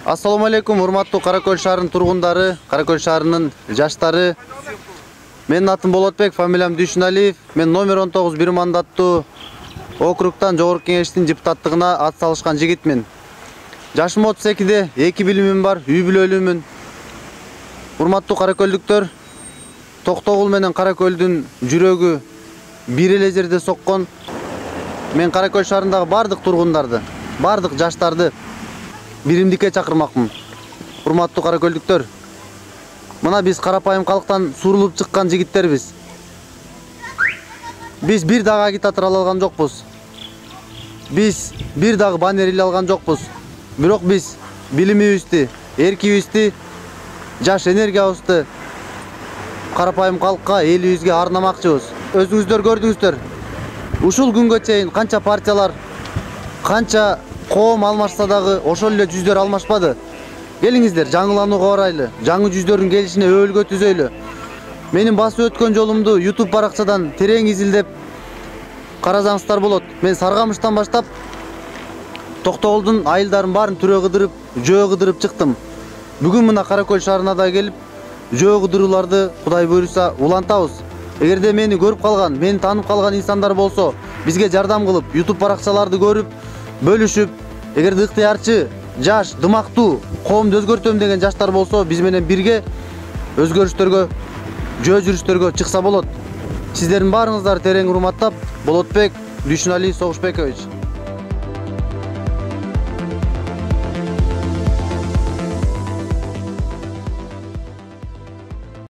Assalamu алейкум, урматтуу Каракөл шаарынын тургундары, Каракөл шаарынын жаштары. Менин атым Болотбек, фамилиям Дүйшүналиев. Мен номер 19 бир мандаттуу округтан жогорку кеңештин депутаттыгына ат салышкан жигитмин. Жашым 32-де, 2 билимим бар, үй бүлөлүүмүн. Урматтуу Каракөлдүктөр, Токтогул менен Каракөлдүн жүрөгү бир эле жерде соккон. Мен Каракөл шаарындагы бардык тургундарды, бардык жаштарды биримдикке чакырмакмын. Урматтуу Каракөлдүктөр, мына биз карапайым калктан сурулуп чыккан жигиттербиз. Биз бир дагы агитатор ала алган жокпуз. Биз бир дагы баннер иле алган жокпуз. Бирок биз билимибизди, эркибизди, жаш энергиябызды карапайым калкка, элибизге арнамакчыбыз. Өзүңүздөр көрдүңүздөр. Ушул күнгө чейин канча партиялар, канча коом алмашса дагы ошол эле жүздөр алмашпады. Келиңиздер, жаңыланууга барайлы. Жаңы жүздөрдүн келишине өбөлгө түзөйлү. Менин басып өткөн жолумду YouTube баракчадан терең изилдеп карасаңыздар болот. Мен Саргамыштан баштап Токтогулдун айылдарын баарын түрө кыдырып, жөө кыдырып чыктым. Бүгүн мына Каракөл шаарына да келип, жөө кыдырууларды Кудай буйруса улантабыз. Эгерде мени көрүп калган, мени таанып калган инсандар болсо, бизге жардам кылып, YouTube баракчаларды көрүп, бөлүшүп, эгерде ыктыярчы, жаш, дымактуу, коомду өзгөртөм деген жаштар болсо, биз менен бирге өзгөрүштөргө, жөө жүрүштөргө чыкса болот. Сиздердин баарыңыздарды терең урматтап, Болотбек Дүйшүналиев Согушбекович.